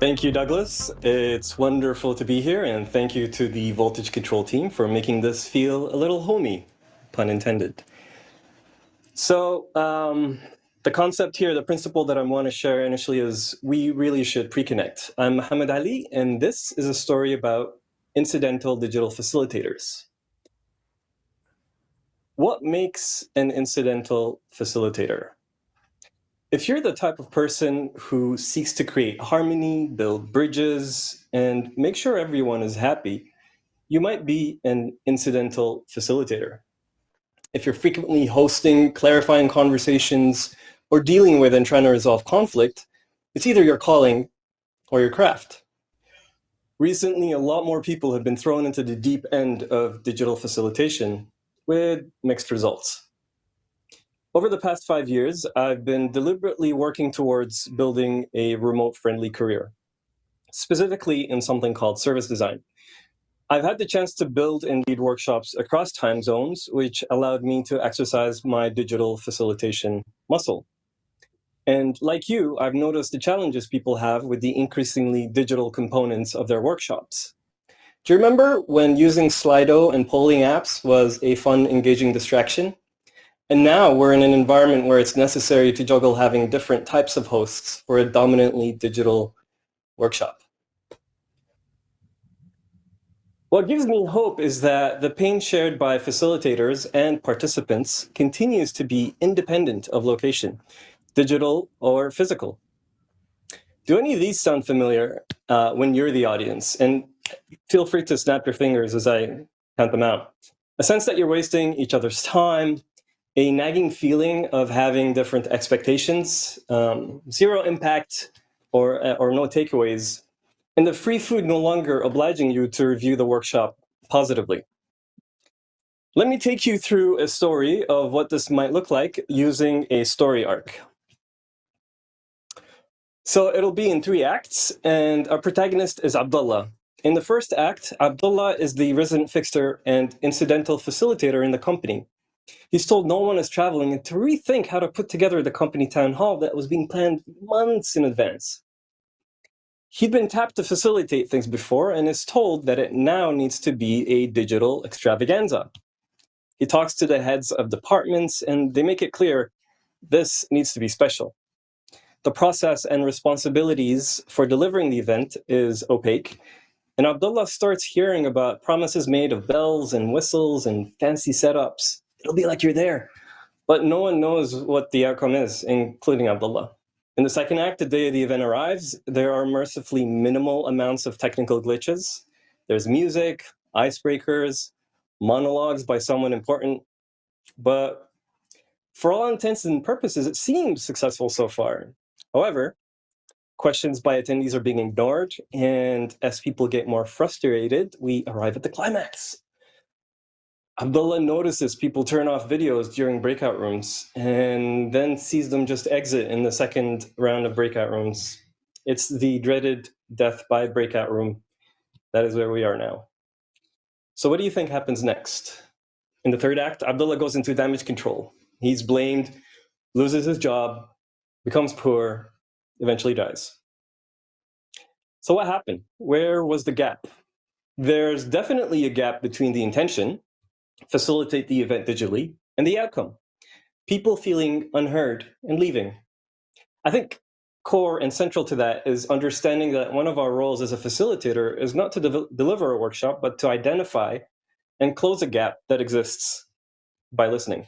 Thank you, Douglas. It's wonderful to be here, and thank you to the Voltage Control team for making this feel a little homey, pun intended. So, the concept here, the principle that I want to share initially is we really should pre-connect. I'm Mohamed Ali, and this is a story about incidental digital facilitators. What makes an incidental facilitator? If you're the type of person who seeks to create harmony, build bridges, and make sure everyone is happy, you might be an incidental facilitator. If you're frequently hosting, clarifying conversations, or dealing with and trying to resolve conflict, it's either your calling or your craft. Recently, a lot more people have been thrown into the deep end of digital facilitation with mixed results. Over the past 5 years, I've been deliberately working towards building a remote-friendly career, specifically in something called service design. I've had the chance to build and lead workshops across time zones, which allowed me to exercise my digital facilitation muscle. And like you, I've noticed the challenges people have with the increasingly digital components of their workshops. Do you remember when using Slido and polling apps was a fun, engaging distraction? And now we're in an environment where it's necessary to juggle having different types of hosts for a dominantly digital workshop. What gives me hope is that the pain shared by facilitators and participants continues to be independent of location, digital or physical. Do any of these sound familiar when you're the audience? And feel free to snap your fingers as I count them out. A sense that you're wasting each other's time, a nagging feeling of having different expectations, zero impact or no takeaways, and the free food no longer obliging you to review the workshop positively. Let me take you through a story of what this might look like using a story arc. So it'll be in 3 acts, and our protagonist is Abdullah. In the first act, Abdullah is the resident fixer and incidental facilitator in the company. He's told no one is traveling and to rethink how to put together the company town hall that was being planned months in advance. He'd been tapped to facilitate things before and is told that it now needs to be a digital extravaganza. He talks to the heads of departments and they make it clear this needs to be special. The process and responsibilities for delivering the event is opaque, and Abdullah starts hearing about promises made of bells and whistles and fancy setups. It'll be like you're there. But no one knows what the outcome is, including Abdullah. In the second act, the day the event arrives, there are mercifully minimal amounts of technical glitches. There's music, icebreakers, monologues by someone important. But for all intents and purposes, it seems successful so far. However, questions by attendees are being ignored, and as people get more frustrated, we arrive at the climax. Abdullah notices people turn off videos during breakout rooms and then sees them just exit in the second round of breakout rooms. It's the dreaded death by breakout room. That is where we are now. So what do you think happens next? In the third act, Abdullah goes into damage control. He's blamed, loses his job, becomes poor, eventually dies. So what happened? Where was the gap? There's definitely a gap between the intention, facilitate the event digitally, and the outcome, people feeling unheard and leaving. I think core and central to that is understanding that one of our roles as a facilitator is not to deliver a workshop, but to identify and close a gap that exists by listening.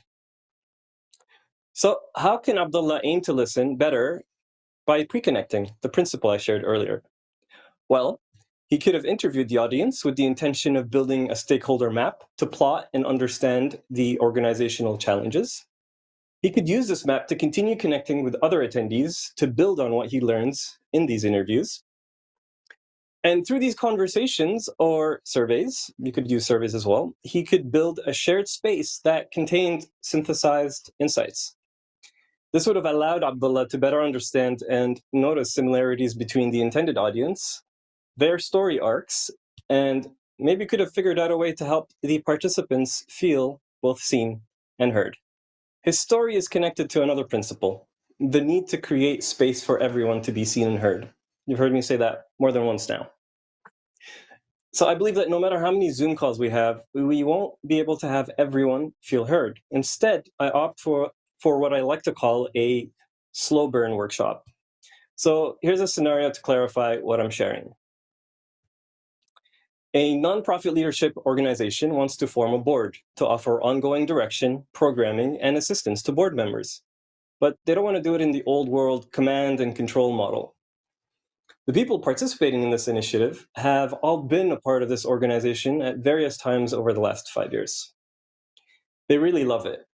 So how can Abdullah aim to listen better by pre-connecting, the principle I shared earlier? Well, he could have interviewed the audience with the intention of building a stakeholder map to plot and understand the organizational challenges. He could use this map to continue connecting with other attendees to build on what he learns in these interviews. And through these conversations or surveys, you could use surveys as well, he could build a shared space that contained synthesized insights. This would have allowed Abdullah to better understand and notice similarities between the intended audience, their story arcs, and maybe could have figured out a way to help the participants feel both seen and heard. His story is connected to another principle, the need to create space for everyone to be seen and heard. You've heard me say that more than once now. So I believe that no matter how many Zoom calls we have, we won't be able to have everyone feel heard. Instead, I opt for what I like to call a slow burn workshop. So here's a scenario to clarify what I'm sharing. A nonprofit leadership organization wants to form a board to offer ongoing direction, programming, and assistance to board members. But they don't want to do it in the old world command and control model. The people participating in this initiative have all been a part of this organization at various times over the last 5 years. They really love it.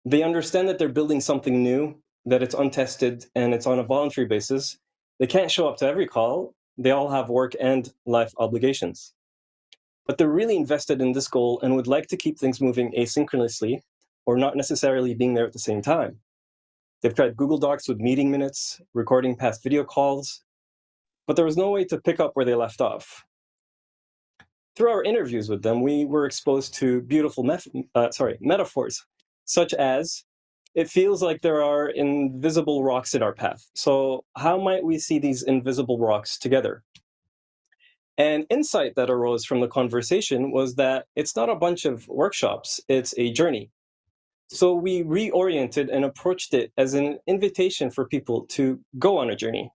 They understand that they're building something new, that it's untested, and it's on a voluntary basis. They can't show up to every call. They all have work and life obligations. But they're really invested in this goal and would like to keep things moving asynchronously or not necessarily being there at the same time. They've tried Google Docs with meeting minutes, recording past video calls, but there was no way to pick up where they left off. Through our interviews with them, we were exposed to beautiful metaphors, such as, it feels like there are invisible rocks in our path. So how might we see these invisible rocks together? An insight that arose from the conversation was that it's not a bunch of workshops, it's a journey. So we reoriented and approached it as an invitation for people to go on a journey.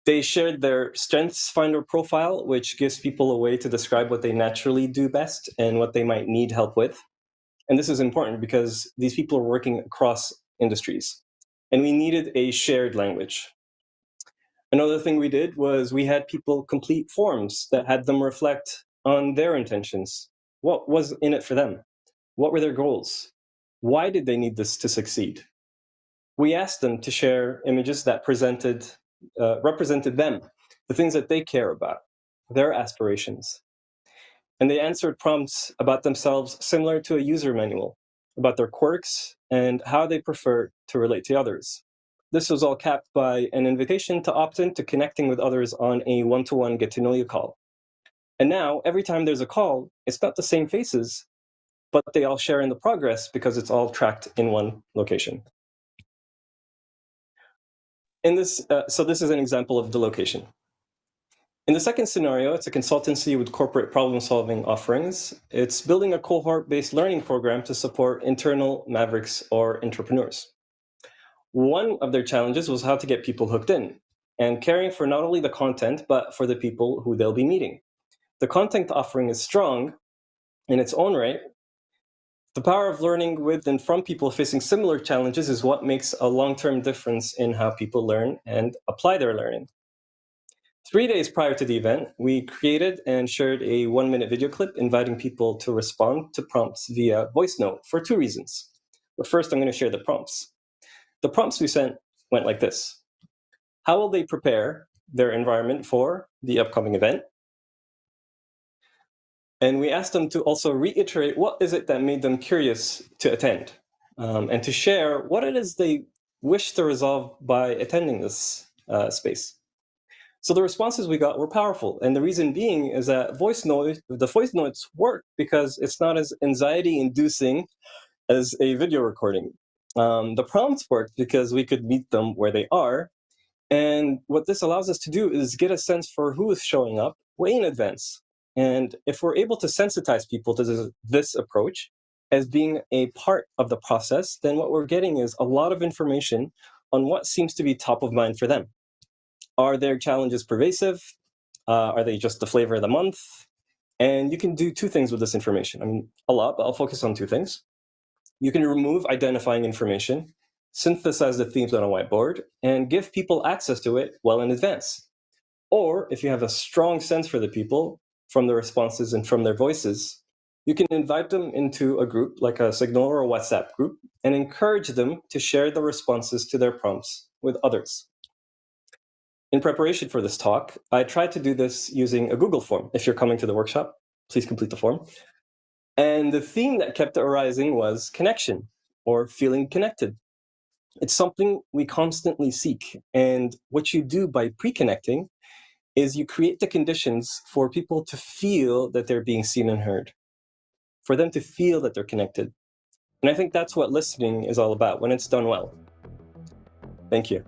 They shared their Strengths Finder profile, which gives people a way to describe what they naturally do best and what they might need help with. And this is important because these people are working across industries, and we needed a shared language. Another thing we did was we had people complete forms that had them reflect on their intentions. What was in it for them? What were their goals? Why did they need this to succeed? We asked them to share images that represented them, the things that they care about, their aspirations. And they answered prompts about themselves similar to a user manual, about their quirks and how they prefer to relate to others. This was all capped by an invitation to opt in to connecting with others on a one-to-one get-to-know-you call. And now, every time there's a call, it's not the same faces, but they all share in the progress because it's all tracked in one location. So this is an example of the location. In the second scenario, it's a consultancy with corporate problem-solving offerings. It's building a cohort-based learning program to support internal mavericks or entrepreneurs. One of their challenges was how to get people hooked in and caring for not only the content, but for the people who they'll be meeting. The content offering is strong in its own right. The power of learning with and from people facing similar challenges is what makes a long-term difference in how people learn and apply their learning. 3 days prior to the event, we created and shared a 1-minute video clip inviting people to respond to prompts via voice note for 2 reasons. But first, I'm going to share the prompts. The prompts we sent went like this. How will they prepare their environment for the upcoming event? And we asked them to also reiterate what is it that made them curious to attend, and to share what it is they wish to resolve by attending this space. So the responses we got were powerful, and the reason being is that the voice notes work because it's not as anxiety-inducing as a video recording. The prompts worked because we could meet them where they are, and what this allows us to do is get a sense for who is showing up way in advance. And if we're able to sensitize people to this approach as being a part of the process, then what we're getting is a lot of information on what seems to be top of mind for them. Are their challenges pervasive? Are they just the flavor of the month? And you can do 2 things with this information. I mean, a lot, but I'll focus on 2 things. You can remove identifying information, synthesize the themes on a whiteboard, and give people access to it well in advance. Or if you have a strong sense for the people from the responses and from their voices, you can invite them into a group like a Signal or a WhatsApp group and encourage them to share the responses to their prompts with others. In preparation for this talk, I tried to do this using a Google form. If you're coming to the workshop, please complete the form. And the theme that kept arising was connection, or feeling connected. It's something we constantly seek. And what you do by pre-connecting is you create the conditions for people to feel that they're being seen and heard, for them to feel that they're connected. And I think that's what listening is all about when it's done well. Thank you.